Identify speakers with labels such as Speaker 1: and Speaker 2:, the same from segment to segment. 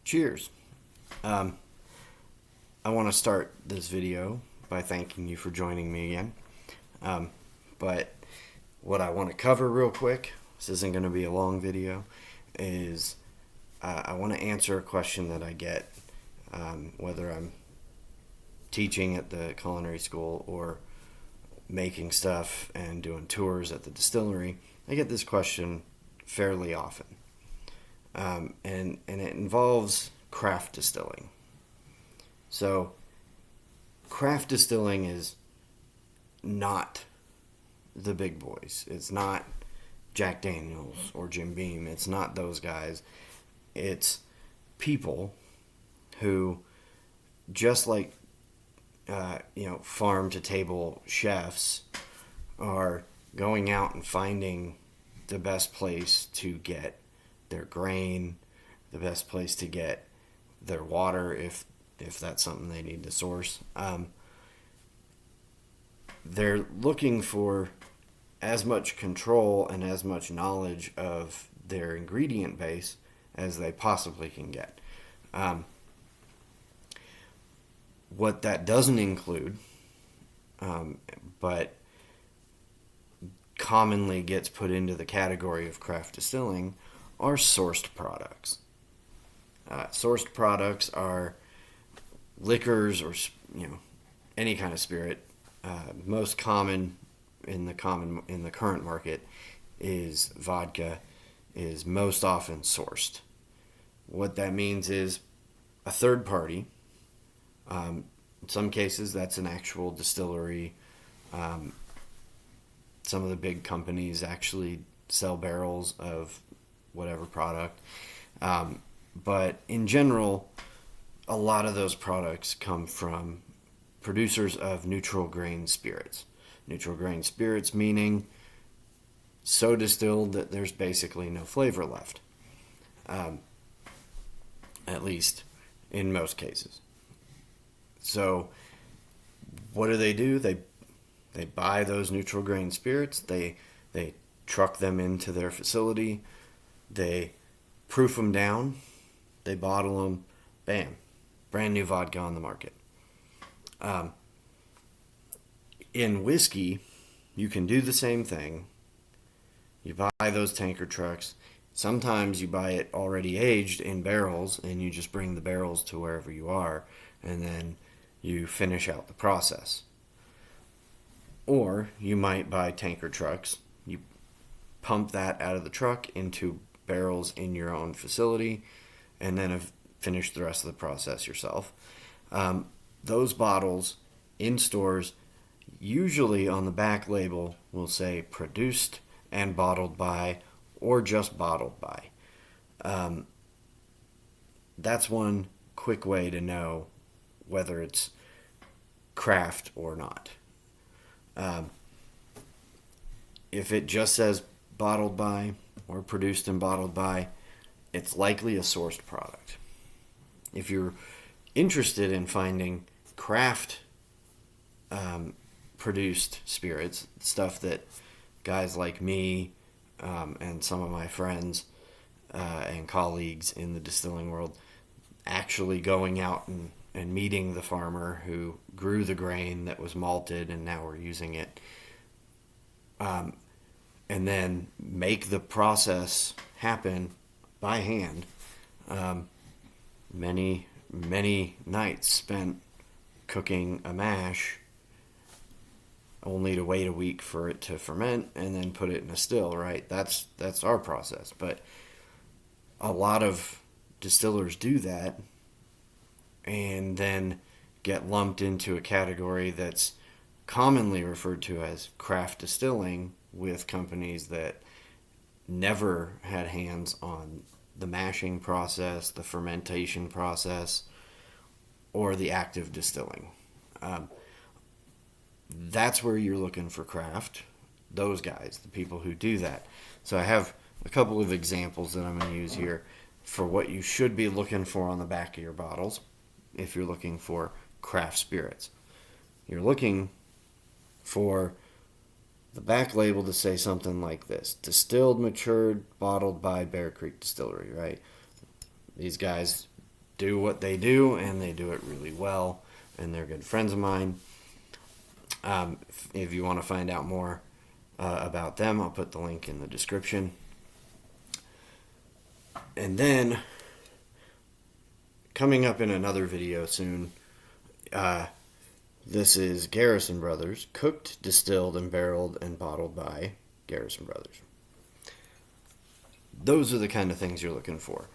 Speaker 1: Cheers. Um, I want to start this video by thanking you for joining me again. Um, but what I want to cover real quick, this isn't going to be a long video, is I want to answer a question that I get, whether I'm teaching at the culinary school or making stuff and doing tours at the distillery. I get this question fairly often. And it involves craft distilling. So, craft distilling is not the big boys. It's not Jack Daniels or Jim Beam. It's not those guys. It's people who, just like farm to table chefs, are going out and finding the best place to get their grain, the best place to get their water if that's something they need to source. They're looking for as much control and as much knowledge of their ingredient base as they possibly can get. What that doesn't include, but commonly gets put into the category of craft distilling, are sourced products. Sourced products are liquors or any kind of spirit. Most common in the current market is vodka. Is most often sourced. What that means is a third party. In some cases, that's an actual distillery. Some of the big companies actually sell barrels of whatever product. But in general, a lot of those products come from producers of neutral grain spirits. Neutral grain spirits meaning so distilled that there's basically no flavor left. At least in most cases. So what do? They buy those neutral grain spirits. They truck them into their facility. They proof them down. They bottle them. Bam. Brand new vodka on the market. In whiskey, you can do the same thing. You buy those tanker trucks. Sometimes you buy it already aged in barrels, and you just bring the barrels to wherever you are, and then you finish out the process. Or you might buy tanker trucks. You pump that out of the truck into barrels in your own facility, and then finish the rest of the process yourself. Those bottles in stores, usually on the back label, will say produced and bottled by, or just bottled by. That's one quick way to know whether it's craft or not. If it just says bottled by or produced and bottled by, it's likely a sourced product. If you're interested in finding craft produced spirits, stuff that guys like me and some of my friends and colleagues in the distilling world actually going out and meeting the farmer who grew the grain that was malted and now we're using it, and then make the process happen by hand. Many nights spent cooking a mash only to wait a week for it to ferment and then put it in a still, right? That's our process. But a lot of distillers do that and then get lumped into a category that's commonly referred to as craft distilling, with companies that never had hands on the mashing process, the fermentation process, or the active distilling. That's where you're looking for craft. Those guys, the people who do that. So I have a couple of examples that I'm going to use here for what you should be looking for on the back of your bottles if you're looking for craft spirits. You're looking for the back label to say something like this: distilled, matured, bottled by Bear Creek Distillery, right? These guys do what they do, and they do it really well, and they're good friends of mine. If you want to find out more about them, I'll put the link in the description. And then, coming up in another video soon, this is Garrison Brothers, cooked, distilled, and barreled and bottled by Garrison Brothers. Those are the kind of things you're looking for.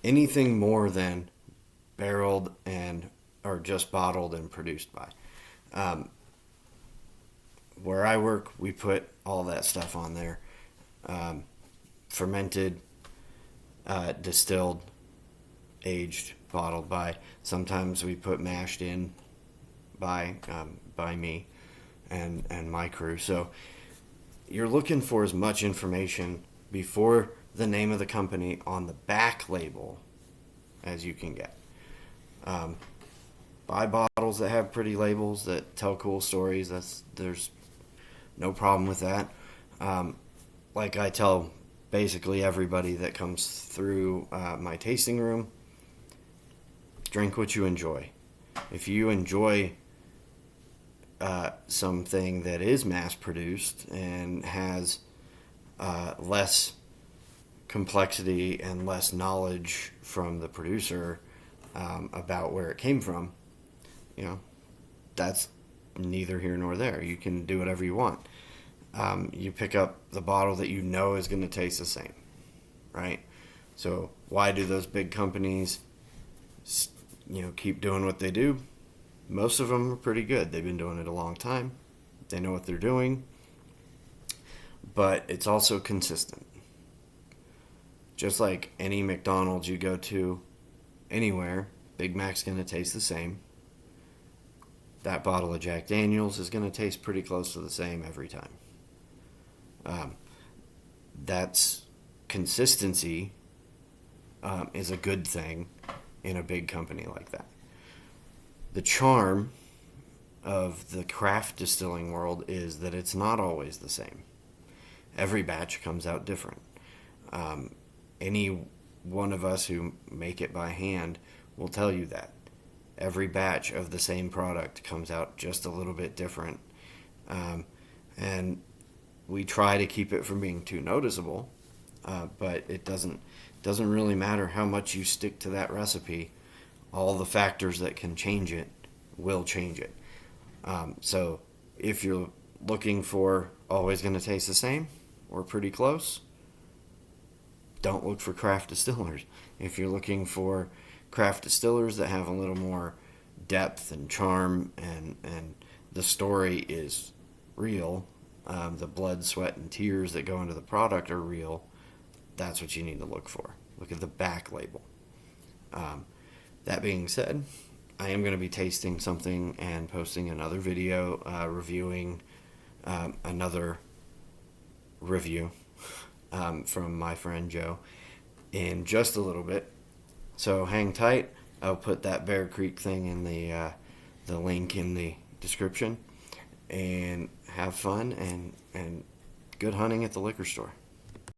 Speaker 1: Anything more than barreled and or just bottled and produced by. Where I work, we put all that stuff on there. Fermented, distilled, aged, bottled by. Sometimes we put mashed in by me and my crew. So you're looking for as much information before the name of the company on the back label as you can get. Buy bottles that have pretty labels that tell cool stories. There's no problem with that. Like I tell basically everybody that comes through my tasting room, drink what you enjoy. If you enjoy something that is mass produced and has less complexity and less knowledge from the producer about where it came from, that's neither here nor there. You can do whatever you want. You pick up the bottle that you know is going to taste the same, right? So why do those big companies, keep doing what they do? Most of them are pretty good. They've been doing it a long time. They know what they're doing. But it's also consistent. Just like any McDonald's you go to anywhere, Big Mac's going to taste the same. That bottle of Jack Daniels is going to taste pretty close to the same every time. That's consistency is a good thing in a big company like that. The charm of the craft distilling world is that it's not always the same. Every batch comes out different. Any one of us who make it by hand will tell you that. Every batch of the same product comes out just a little bit different. And we try to keep it from being too noticeable, but it doesn't really matter how much you stick to that recipe. All the factors that can change it will change it. So if you're looking for always going to taste the same or pretty close, don't look for craft distillers. If you're looking for craft distillers that have a little more depth and charm and the story is real, the blood, sweat, and tears that go into the product are real, that's what you need to look for. Look at the back label. That being said, I am going to be tasting something and posting another video reviewing another review from my friend Joe in just a little bit. So hang tight. I'll put that Bear Creek thing in the link in the description. And have fun and good hunting at the liquor store.